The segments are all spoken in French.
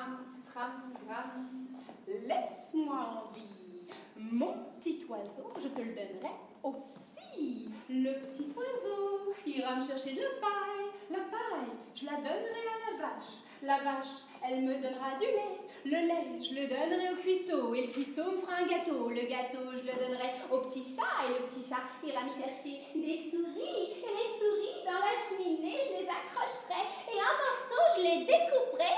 Amstramgram, laisse-moi en vie. Mon petit oiseau, je te le donnerai aussi. Le petit oiseau ira me chercher de la paille. La paille, je la donnerai à la vache. La vache, elle me donnera du lait. Le lait, je le donnerai au cuistot. Et le cuistot me fera un gâteau. Le gâteau, je le donnerai au petit chat. Et le petit chat ira me chercher des souris. Et les souris, dans la cheminée, je les accrocherai. Et en morceaux, je les découperai.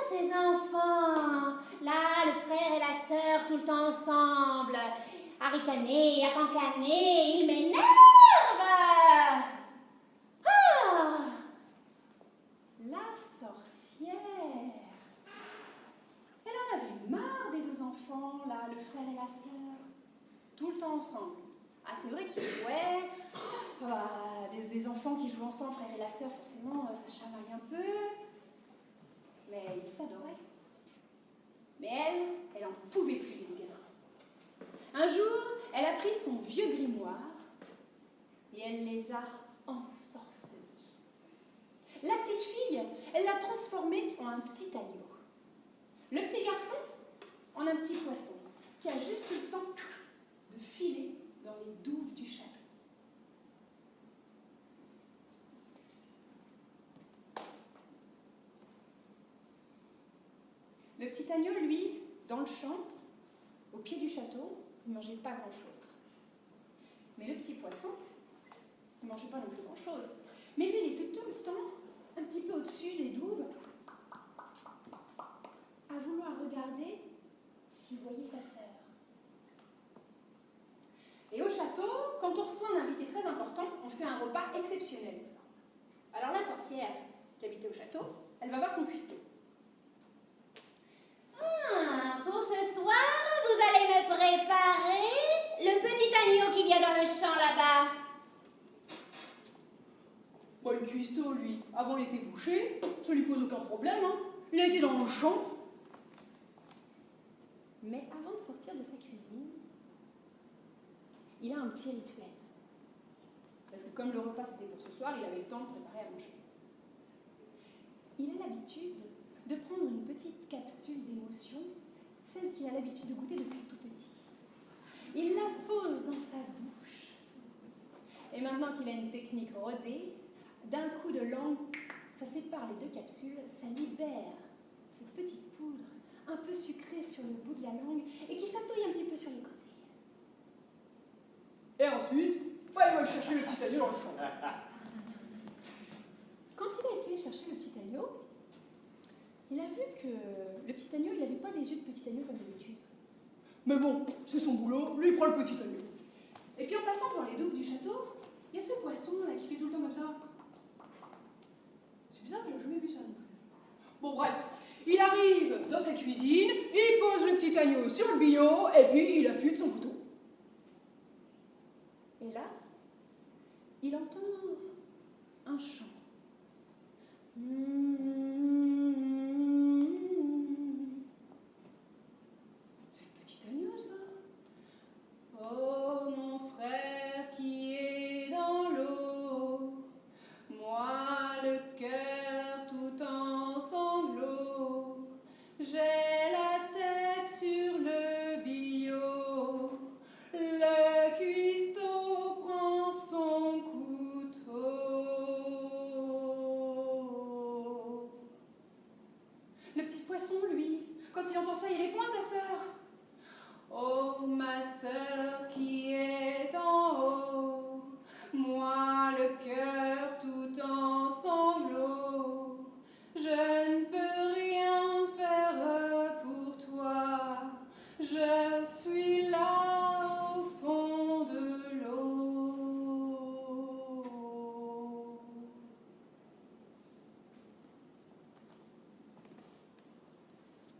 Ces enfants, là, le frère et la sœur, tout le temps ensemble, à ricaner, à cancaner, ils m'énervent. La sorcière, elle en avait marre des deux enfants, là, le frère et la sœur, tout le temps ensemble. Ah, c'est vrai qu'ils jouaient, des enfants qui jouent ensemble, frère et la sœur, forcément, ça chamaille un peu. Mais ils s'adoraient. Mais elle en pouvait plus des gamins. Un jour, elle a pris son vieux grimoire et elle les a ensorcelés. La petite fille, elle l'a transformé en un petit agneau. Le petit garçon, en un petit poisson qui a juste eu le temps de filer dans les douves du château. Le petit agneau, lui, dans le champ, au pied du château, il ne mangeait pas grand-chose. Mais le petit poisson, il ne mangeait pas non plus grand-chose. Mais lui, il était tout le temps, un petit peu au-dessus des douves, à vouloir regarder s'il voyait sa sœur. Et au château, quand on reçoit un invité très important, on fait un repas exceptionnel. Alors la sorcière qui habitait au château, elle va voir son cuistot. Pour ce soir, vous allez me préparer le petit agneau qu'il y a dans le champ là-bas. Bah, le cuistot, lui, avant il était bouché, ça lui pose aucun problème, hein. Il a été dans le champ. Mais avant de sortir de sa cuisine, il a un petit rituel. Parce que comme le repas c'était pour ce soir, il avait le temps de préparer à manger. Il a l'habitude de prendre une petite capsule d'émotion, celle qu'il a l'habitude de goûter depuis tout petit. Il la pose dans sa bouche. Et maintenant qu'il a une technique rodée, d'un coup de langue, ça sépare les deux capsules, ça libère cette petite poudre un peu sucrée sur le bout de la langue et qui chatouille un petit peu sur les côtés. Et ensuite, bah, il va chercher le petit agneau dans le champ. Quand il a été chercher le petit agneau, il a vu que le petit agneau, il n'avait pas des yeux de petit agneau comme d'habitude. Mais bon, c'est son boulot, lui il prend le petit agneau. Et puis en passant dans les douves du château, il y a ce poisson là qui fait tout le temps comme ça. C'est bizarre, il n'a jamais vu ça non plus. Bon bref, il arrive dans sa cuisine, il pose le petit agneau sur le billot, et puis il affûte son couteau. Et là, il entend un chant. C'est le petit agneau, ça. Oh, mon frère qui est dans l'eau, moi le cœur tout en sanglots, j'ai la tête sur le billot, le cuistot prend son couteau. Le petit poisson, lui, quand il entend ça, il répond à sa sœur. Oh, ma sœur qui est en haut, moi le cœur tout en sanglots, je ne peux rien faire pour toi, je suis là au fond de l'eau.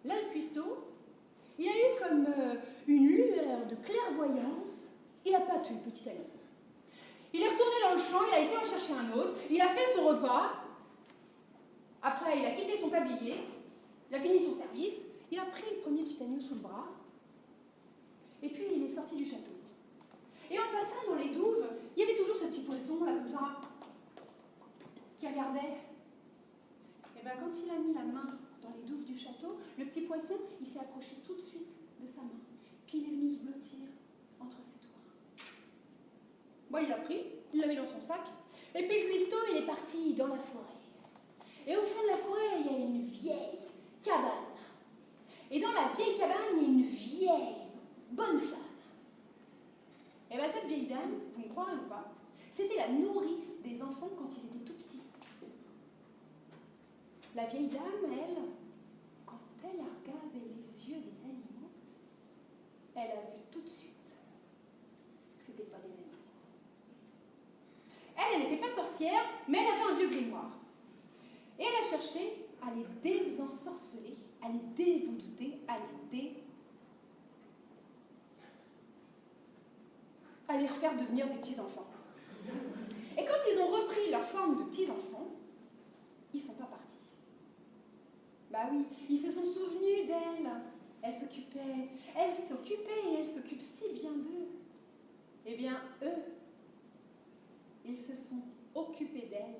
Là, le cuistot, il a eu comme une lueur de clairvoyance. Il n'a pas tué le petit agneau. Il est retourné dans le champ, il a été en chercher un autre, il a fait son repas. Après, il a quitté son tablier, il a fini son service, il a pris le premier petit agneau sous le bras, et puis il est sorti du château. Et en passant dans les douves, il y avait toujours ce petit poisson là comme ça. qui regardait. Et bien, quand il a mis la main dans les douves du château, le petit poisson, il s'est approché tout de suite de sa main. Puis il est venu se blottir entre ses doigts. Bon, il l'a pris, il l'a mis dans son sac, et puis le cuistot, il est parti dans la forêt. Et au fond de la forêt, il y a une vieille cabane. Et dans la vieille cabane, il y a une vieille, bonne femme. Et bien, cette vieille dame, vous me croirez ou pas, c'était la nourrice des enfants quand ils étaient tout petits. La vieille dame, elle, quand elle a regardé les yeux des animaux, elle a vu tout de suite que ce n'était pas des animaux. Elle n'était pas sorcière, mais elle avait un vieux grimoire. Et elle a cherché à les désensorceler, à les dévoudouter, à les refaire devenir des petits-enfants. Et quand ils ont repris leur forme de petits-enfants, ils ne sont pas partis. Bah oui, ils se sont souvenus d'elle. Elle s'occupait et elle s'occupe si bien d'eux. Eh bien, eux, ils se sont occupés d'elle